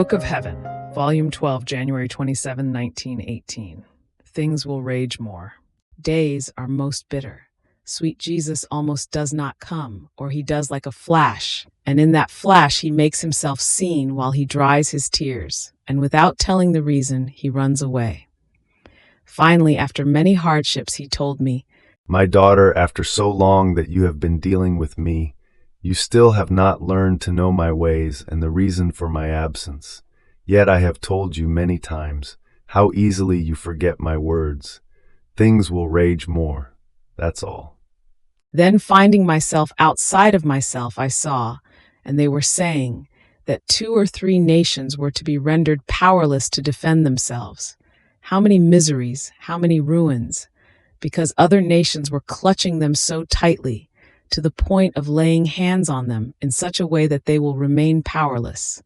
Book of Heaven, Volume 12, January 27, 1918. Things will rage more. Days are most bitter. Sweet Jesus almost does not come, or he does like a flash, and in that flash he makes himself seen while he dries his tears, and without telling the reason, he runs away. Finally, after many hardships, he told me, "My daughter, after so long that you have been dealing with me, you still have not learned to know my ways and the reason for my absence. Yet I have told you many times how easily you forget my words. Things will rage more. That's all." Then, finding myself outside of myself, I saw, and they were saying, that 2 or 3 nations were to be rendered powerless to defend themselves. How many miseries, how many ruins, because other nations were clutching them so tightly, to the point of laying hands on them in such a way that they will remain powerless.